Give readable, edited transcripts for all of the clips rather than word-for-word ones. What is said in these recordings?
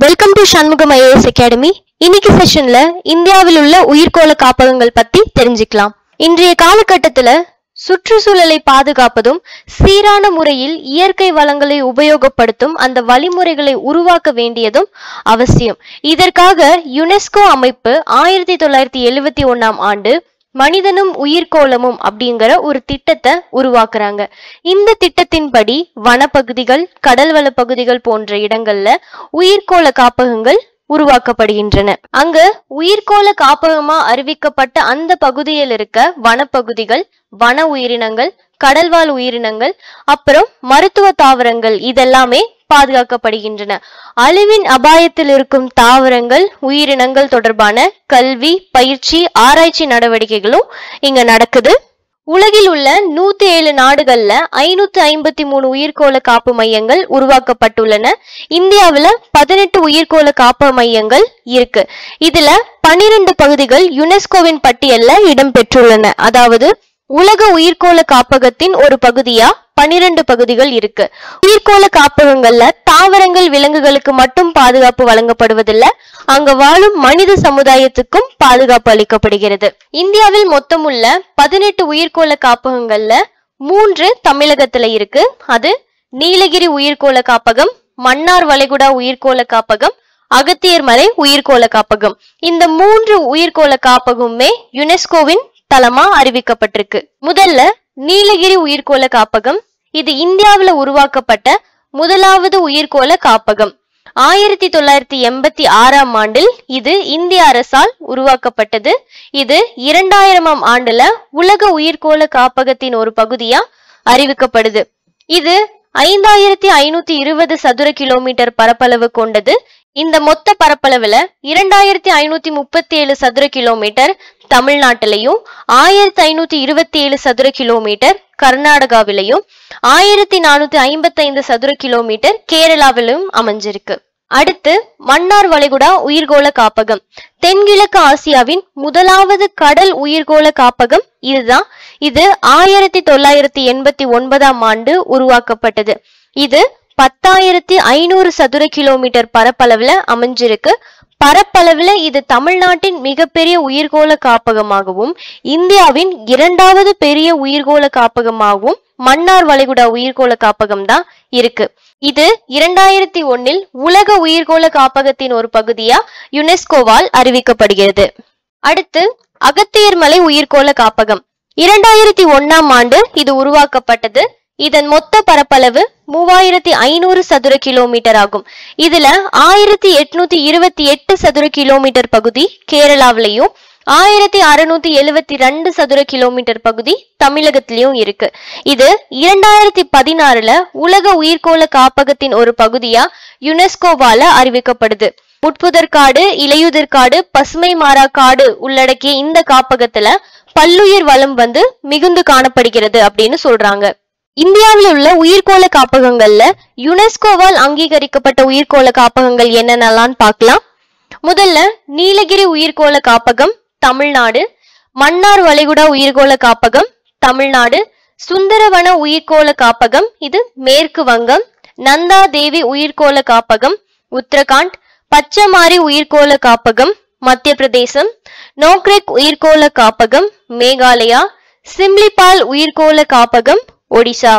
Welcome to Shanmugam IAS academy. இன்னைக்கு செஷன்ல இந்தியாவில் உள்ள உயிர்கோள காப்பகங்கள் பத்தி தெரிஞ்சுக்கலாம். இன்றைய காலகட்டத்துல சுற்றுச்சூழலை பாதுகாப்பதும் சீரான முறையில் இயற்கை வளங்களை உபயோகப்படுத்தும் அந்த வழிமுறைகளை உருவாக்க வேண்டியதும் அவசியம். இதற்காக யுனெஸ்கோ அமைப்பு 1971 ஆண்டு மனிதனும் உயிர்கோளமும் அப்படிங்கிற ஒரு திட்டத்தை உருவாக்குறாங்க. இந்த திட்டத்தின்படி வனப்பகுதிகள், கடல்வள பகுதிகள் போன்ற இடங்கள்ல உயிர்கோள காப்பகங்கள் உருவாக்கப்படுகின்றன. அங்க உயிர்கோள காப்பகமா அறிவிக்கப்பட்ட அந்த பகுதியில் இருக்க வனப்பகுதிகள், வன உயிரினங்கள், கடல்வாழ் உயிரினங்கள், அப்புறம் மருத்துவ தாவரங்கள் இதெல்லாமே பாதுகாக்கப்படுகின்றன. அழிவின் அபாயத்தில் இருக்கும் தாவரங்கள், உயிரினங்கள் தொடர்பான கல்வி, பயிற்சி, ஆராய்ச்சி நடவடிக்கைகளும் இங்க நடக்குது. உலகில் உள்ள 107 நாடுகள்ல 553 உயிர்கோள காப்பு மையங்கள் உருவாக்கப்பட்டுள்ளன. இந்தியாவில 18 உயிர்கோள காப்பு மையங்கள் இருக்கு. இதுல 12 பகுதிகள் யுனெஸ்கோவின் பட்டியல்ல இடம் பெற்றுள்ளன. அதாவது உலக உயிர்கோள காப்பகத்தின் ஒரு பகுதியா 12 பகுதிகள் இருக்கு. உயிர்கோள காப்பகங்கள்ல தாவரங்கள், விலங்குகளுக்கு மட்டும் பாதுகாப்பு வழங்கப்படுவதில்லை, அங்க வாழும் மனித சமுதாயத்துக்கும் பாதுகாப்பு அளிக்கப்படுகிறது. இந்தியாவில் மொத்தம் உள்ள 18 உயிர்கோள காப்பகங்கள்ல 3 தமிழகத்துல இருக்கு. அது நீலகிரி உயிர்கோள காப்பகம், மன்னார் வளைகுடா உயிர்கோள காப்பகம், அகத்தியர் மலை உயிர்கோள காப்பகம். இந்த 3 உயிர்கோள காப்பகமுமே யுனெஸ்கோவின் தளமா அறிவிக்கப்பட்டிருக்கு. முதல்ல நீலகிரி உயிர்கோள காப்பகம். இது இந்தியாவில உருவாக்கப்பட்ட முதலாவது உயிர்கோள காப்பகம். 1986 ஆண்டில் இது இந்திய அரசால் உருவாக்கப்பட்டது. இது 2000 ஆண்டுல உலக உயிர்கோள காப்பகத்தின் ஒரு பகுதியா அறிவிக்கப்படுது. இது 5520 சதுர கிலோமீட்டர் பரப்பளவு கொண்டது. இந்த மொத்த பரப்பளவுல 2537 சதுர கிலோமீட்டர் தமிழ்நாட்டிலையும், 1527 சதுர கிலோமீட்டர் கர்நாடகாவிலையும், 1455 சதுர கிலோமீட்டர் கேரளாவிலும் அமைஞ்சிருக்கு. அடுத்து மன்னார் வளைகுடா உயிர்கோள காப்பகம். தென்கிழக்கு ஆசியாவின் முதலாவது கடல் உயிர்கோள காப்பகம் இதுதான். இது 1989 ஆண்டு உருவாக்கப்பட்டது. இது 10,500 சதுர கிலோமீட்டர் பரப்பளவுல அமைஞ்சிருக்கு. பரப்பளவுல இது தமிழ்நாட்டின் மிகப்பெரிய உயிர்கோள காப்பகமாகவும், இந்தியாவின் 2வது பெரிய உயிர்கோள காப்பகமாகவும் மன்னார் வளைகுடா உயிர்கோள காப்பகம் தான் இருக்கு. இது 2001 உலக உயிர்கோள காப்பகத்தின் ஒரு பகுதியா யுனெஸ்கோவால் அறிவிக்கப்படுகிறது. அடுத்து அகத்தியர் மலை உயிர்கோள காப்பகம். 2001 ஆண்டு இது உருவாக்கப்பட்டது. இதன் மொத்த பரப்பளவு 3500 சதுர கிலோமீட்டர் ஆகும். இதுல 1828 சதுர கிலோமீட்டர் பகுதி கேரளாவிலையும், 1672 சதுர கிலோமீட்டர் பகுதி தமிழகத்திலையும் இருக்கு. இது 2016 உலக உயிர்கோள காப்பகத்தின் ஒரு பகுதியா யுனெஸ்கோவால அறிவிக்கப்படுது. முட்புதற்காடு, இலையுதிர்காடு, பசுமை மாறா காடு உள்ளடக்கிய இந்த காப்பகத்துல பல்லுயிர் வளம் மிகுந்து காணப்படுகிறது அப்படின்னு சொல்றாங்க. இந்தியாவில் உள்ள உயிர்கோள காப்பகங்கள்ல யுனெஸ்கோவால் அங்கீகரிக்கப்பட்ட உயிர்கோள காப்பகங்கள் என்னென்னலாம் பார்க்கலாம். முதல்ல நீலகிரி உயிர்கோள காப்பகம் தமிழ்நாடு, மன்னார் வளைகுடா உயிர்கோள காப்பகம் தமிழ்நாடு, சுந்தரவன உயிர்கோள காப்பகம் இது மேற்கு வங்கம், நந்தா தேவி உயிர்கோள காப்பகம் உத்தரகாண்ட், பச்சைமாரி உயிர்கோள காப்பகம் மத்திய பிரதேசம், நோக்ரெக் உயிர்கோள காப்பகம் மேகாலயா, சிம்லிபால் உயிர்கோள காப்பகம் ஒடிசா,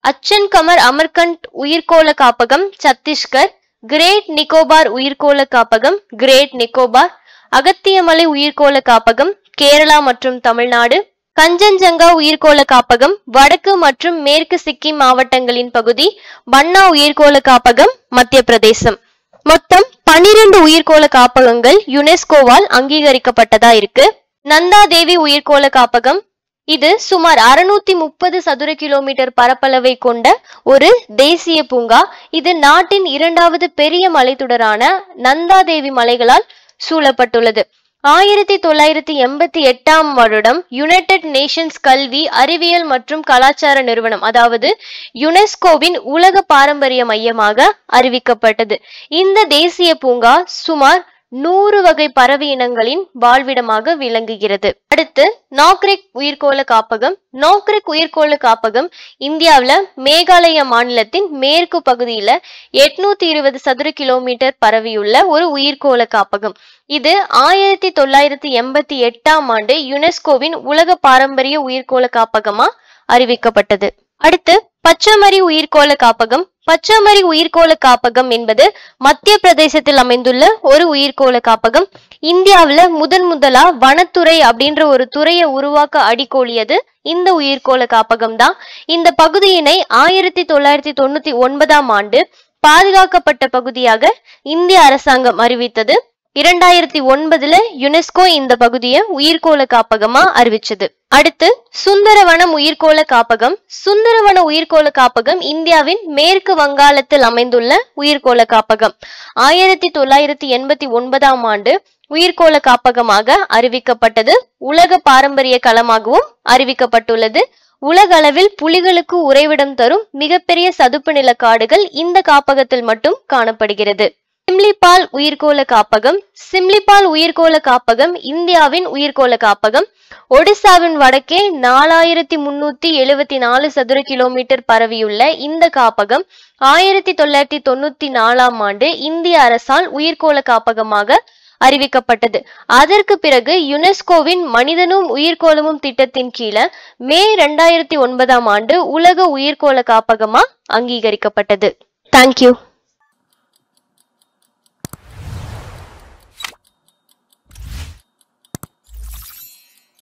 அச்சன் கமர் அமர்கண்ட் உயிர்கோள காப்பகம் சத்தீஸ்கர், கிரேட் நிக்கோபார் உயிர்கோள காப்பகம் கிரேட் நிக்கோபார், அகத்தியமலை உயிர்கோள காப்பகம் கேரளா மற்றும் தமிழ்நாடு, கஞ்சன்ஜங்கா உயிர்கோள காப்பகம் வடக்கு மற்றும் மேற்கு சிக்கிம் மாவட்டங்களின் பகுதி, பன்னா உயிர்கோள காப்பகம் மத்திய பிரதேசம். மொத்தம் 12 உயிர்கோள காப்பகங்கள் யுனெஸ்கோவால் அங்கீகரிக்கப்பட்டதா இருக்கு. நந்தா தேவி உயிர்கோள காப்பகம் இது சுமார் 630 சதுர கிலோமீட்டர் பரப்பளவை கொண்ட ஒரு தேசிய பூங்கா. இது நாட்டின் 2வது பெரிய மலைத்தொடரான நந்தா தேவி மலைகளால் சூழப்பட்டுள்ளது. 1988 வருடம் யுனைடெட் நேஷன்ஸ் கல்வி, அறிவியல் மற்றும் கலாச்சார நிறுவனம், அதாவது யுனெஸ்கோவின் உலக பாரம்பரிய மையமாக அறிவிக்கப்பட்டது. இந்த தேசிய பூங்கா சுமார் 100 வகை பறவை இனங்களின் வாழ்விடமாக விளங்குகிறது. அடுத்து நாக்ரெக் உயிர்கோள காப்பகம். நாக்ரெக் உயிர்கோள காப்பகம் இந்தியாவில மேகாலயா மாநிலத்தின் மேற்கு பகுதியில 820 சதுர கிலோமீட்டர் பரவியுள்ள ஒரு உயிர்கோள காப்பகம். இது 1988ஆம் ஆண்டு யுனெஸ்கோவின் உலக பாரம்பரிய உயிர்கோள காப்பகமா அறிவிக்கப்பட்டது. அடுத்து பச்சமரி உயிர்கோள காப்பகம். பச்சமரி உயிர்கோள காப்பகம் என்பது மத்திய பிரதேசத்தில் அமைந்துள்ள ஒரு உயிர்கோள காப்பகம். இந்தியாவில முதலா வனத்துறை அப்படின்ற ஒரு துறையை உருவாக்க அடிக்கோலியது இந்த உயிர்கோள காப்பகம் தான். இந்த பகுதியினை 1999ஆம் ஆண்டு பாதுகாக்கப்பட்ட பகுதியாக இந்திய அரசாங்கம் அறிவித்தது. 2009ல யுனெஸ்கோ இந்த பகுதியை உயிர்கோள காப்பகமா அறிவிச்சது. அடுத்து சுந்தரவனம் உயிர்கோள காப்பகம். சுந்தரவன உயிர்கோள காப்பகம் இந்தியாவின் மேற்கு வங்காளத்தில் அமைந்துள்ள உயிர்கோள காப்பகம். 1989ஆம் ஆண்டு உயிர்கோள காப்பகமாக அறிவிக்கப்பட்டது. உலக பாரம்பரிய களமாகவும் அறிவிக்கப்பட்டுள்ளது. உலக அளவில் புலிகளுக்கு உறைவிடம் தரும் மிகப்பெரிய சதுப்பு நில காடுகள் இந்த காப்பகத்தில் மட்டும் காணப்படுகிறது. சிம்லிபால் உயிர்கோள காப்பகம். சிம்லிபால் உயிர்கோள காப்பகம் இந்தியாவின் உயிர்கோள காப்பகம். ஒடிசாவின் வடக்கே 4374 சதுர கிலோமீட்டர் பரவியுள்ள இந்த காப்பகம் 1994ஆம் ஆண்டு இந்திய அரசால் உயிர்கோள காப்பகமாக அறிவிக்கப்பட்டது. அதற்கு பிறகு யுனெஸ்கோவின் மனிதனும் உயிர்கோளமும் திட்டத்தின் கீழே மே 2009ஆம் ஆண்டு உலக உயிர்கோள காப்பகமா அங்கீகரிக்கப்பட்டது. தேங்க்யூ.